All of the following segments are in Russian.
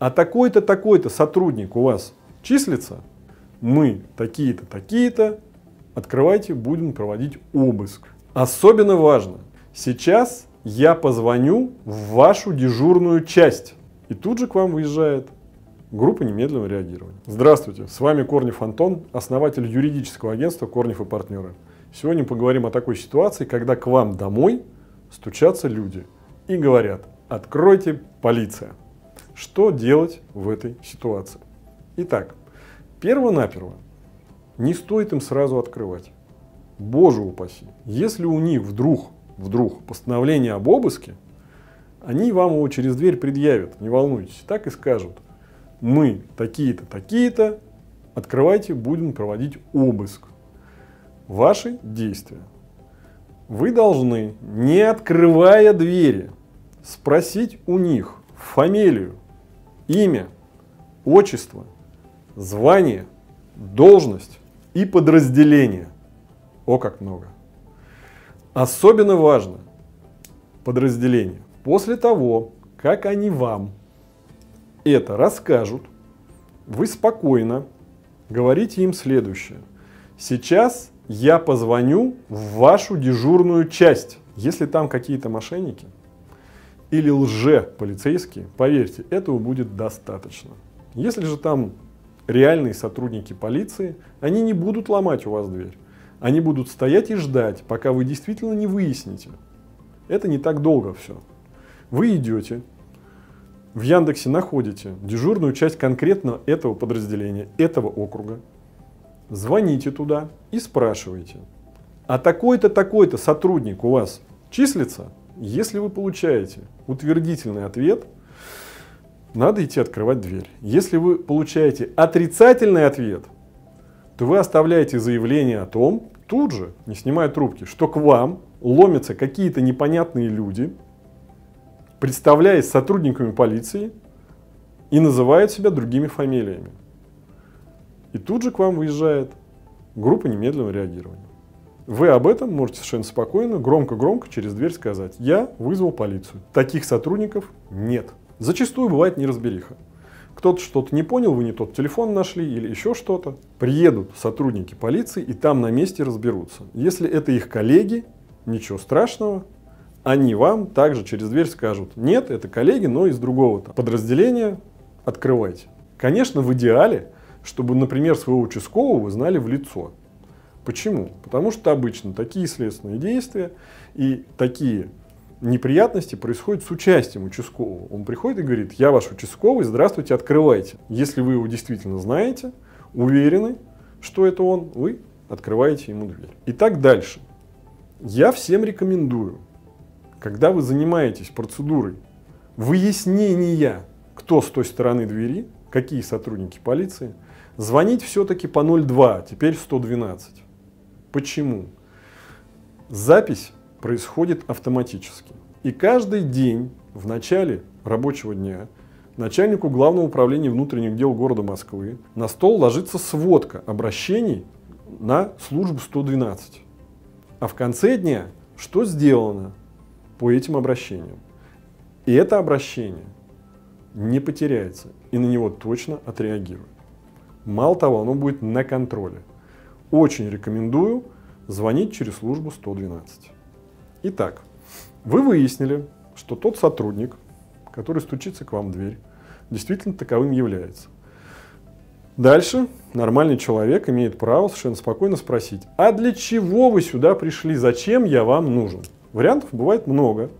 а такой-то, такой-то сотрудник у вас числится, мы такие-то, такие-то, открывайте, будем проводить обыск. Особенно важно, сейчас я позвоню в вашу дежурную часть. И тут же к вам выезжает группа немедленного реагирования. Здравствуйте, с вами Корнев Антон, основатель юридического агентства Корнев и партнеры. Сегодня поговорим о такой ситуации, когда к вам домой стучатся люди и говорят: откройте, полиция. Что делать в этой ситуации? Итак, перво-наперво, не стоит им сразу открывать. Боже упаси, если у них вдруг постановление об обыске, они вам его через дверь предъявят, не волнуйтесь, так и скажут: мы такие-то, такие-то, открывайте, будем проводить обыск. Ваши действия. Вы должны, не открывая двери, спросить у них фамилию, имя, отчество, звание, должность и подразделение. О, как много. Особенно важно подразделение. После того, как они вам это расскажут, вы спокойно говорите им следующее: сейчас я позвоню в вашу дежурную часть. Если там какие-то мошенники или лже-полицейские, поверьте, этого будет достаточно. Если же там реальные сотрудники полиции, они не будут ломать у вас дверь. Они будут стоять и ждать, пока вы действительно не выясните. Это не так долго все. Вы идете, в Яндексе находите дежурную часть конкретно этого подразделения, этого округа, звоните туда и спрашиваете: а такой-то, такой-то сотрудник у вас числится? Если вы получаете утвердительный ответ, надо идти открывать дверь. Если вы получаете отрицательный ответ, то вы оставляете заявление о том, тут же, не снимая трубки, что к вам ломятся какие-то непонятные люди, представляясь сотрудниками полиции, и называют себя другими фамилиями. И тут же к вам выезжает группа немедленного реагирования. Вы об этом можете совершенно спокойно, громко-громко через дверь сказать: я вызвал полицию. Таких сотрудников нет. Зачастую бывает неразбериха. Кто-то что-то не понял, вы не тот телефон нашли или еще что-то. Приедут сотрудники полиции и там на месте разберутся. Если это их коллеги, ничего страшного. Они вам также через дверь скажут: нет, это коллеги, но из другого подразделения, открывайте. Конечно, в идеале, чтобы, например, своего участкового вы знали в лицо. Почему? Потому что обычно такие следственные действия и такие неприятности происходят с участием участкового. Он приходит и говорит: я ваш участковый, здравствуйте, открывайте. Если вы его действительно знаете, уверены, что это он, вы открываете ему дверь. Итак, дальше. Я всем рекомендую, когда вы занимаетесь процедурой выяснения, кто с той стороны двери, какие сотрудники полиции, звонить все-таки по 02, теперь 112. Почему? Запись происходит автоматически. И каждый день в начале рабочего дня начальнику Главного управления внутренних дел города Москвы на стол ложится сводка обращений на службу 112. А в конце дня что сделано по этим обращениям? И это обращение не потеряется, и на него точно отреагируют. Мало того, оно будет на контроле. Очень рекомендую звонить через службу 112. Итак, вы выяснили, что тот сотрудник, который стучится к вам в дверь, действительно таковым является. Дальше нормальный человек имеет право совершенно спокойно спросить: а для чего вы сюда пришли, зачем я вам нужен? Вариантов бывает много,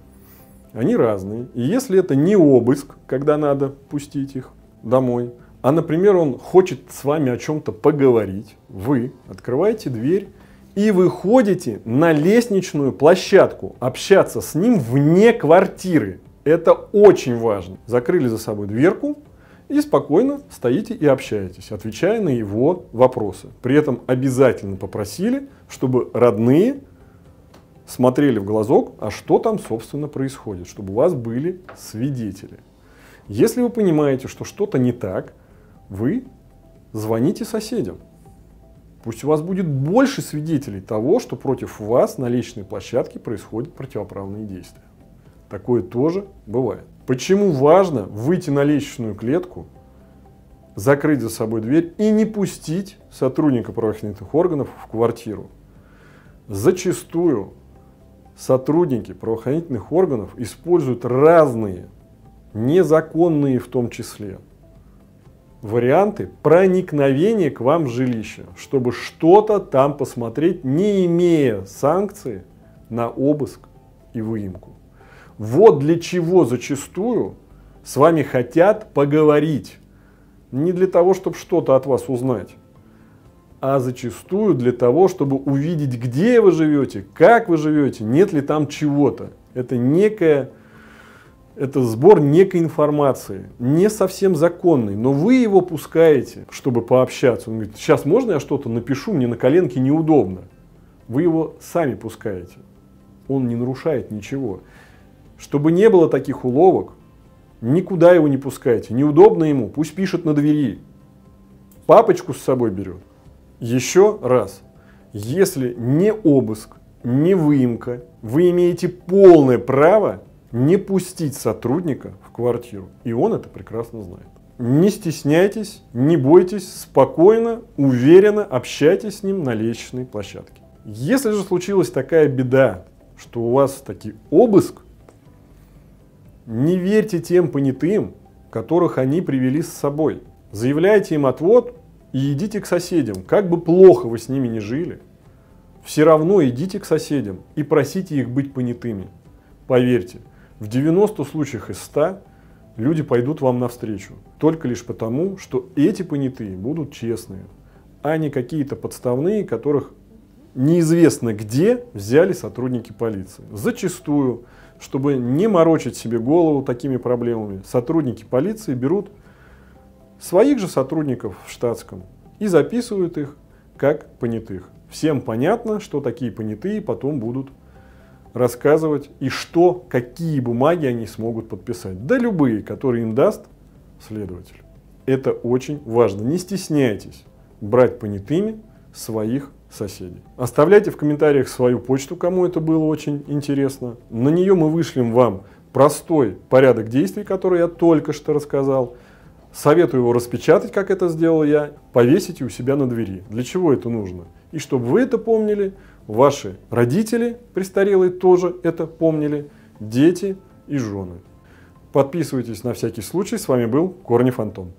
они разные. И если это не обыск, когда надо пустить их домой, а, например, он хочет с вами о чем-то поговорить, вы открываете дверь и выходите на лестничную площадку общаться с ним вне квартиры. Это очень важно. Закрыли за собой дверку и спокойно стоите и общаетесь, отвечая на его вопросы. При этом обязательно попросили, чтобы родные смотрели в глазок, а что там, собственно, происходит, чтобы у вас были свидетели. Если вы понимаете, что что-то не так, вы звоните соседям. Пусть у вас будет больше свидетелей того, что против вас на личной площадке происходят противоправные действия. Такое тоже бывает. Почему важно выйти на лестничную клетку, закрыть за собой дверь и не пустить сотрудника правоохранительных органов в квартиру? Зачастую сотрудники правоохранительных органов используют разные, незаконные в том числе, варианты проникновения к вам в жилище, чтобы что-то там посмотреть, не имея санкции на обыск и выемку. Вот для чего зачастую с вами хотят поговорить. Не для того, чтобы что-то от вас узнать, а зачастую для того, чтобы увидеть, где вы живете, как вы живете, нет ли там чего-то. Это сбор некой информации, не совсем законный, но вы его пускаете, чтобы пообщаться. Он говорит: сейчас можно я что-то напишу, мне на коленке неудобно. Вы его сами пускаете. Он не нарушает ничего. Чтобы не было таких уловок, никуда его не пускайте. Неудобно ему, пусть пишет на двери. Папочку с собой берет. Еще раз, если не обыск, не выемка, вы имеете полное право не пустить сотрудника в квартиру. И он это прекрасно знает. Не стесняйтесь, не бойтесь, спокойно, уверенно общайтесь с ним на лестничной площадке. Если же случилась такая беда, что у вас таки обыск, не верьте тем понятым, которых они привели с собой. Заявляйте им отвод и идите к соседям. Как бы плохо вы с ними ни жили, все равно идите к соседям и просите их быть понятыми. Поверьте, в 90 случаях из 100 люди пойдут вам навстречу. Только лишь потому, что эти понятые будут честные, а не какие-то подставные, которых неизвестно где взяли сотрудники полиции. Зачастую, чтобы не морочить себе голову такими проблемами, сотрудники полиции берут своих же сотрудников в штатском и записывают их как понятых. Всем понятно, что такие понятые потом будут рассказывать и какие бумаги они смогут подписать. Да любые, которые им даст следователь. Это очень важно. Не стесняйтесь брать понятыми своих соседей. Оставляйте в комментариях свою почту, кому это было очень интересно. На нее мы вышлем вам простой порядок действий, который я только что рассказал. Советую его распечатать, как это сделал я, повесите у себя на двери. Для чего это нужно? И чтобы вы это помнили, ваши родители престарелые тоже это помнили, дети и жены. Подписывайтесь на всякий случай. С вами был Корнев Антон.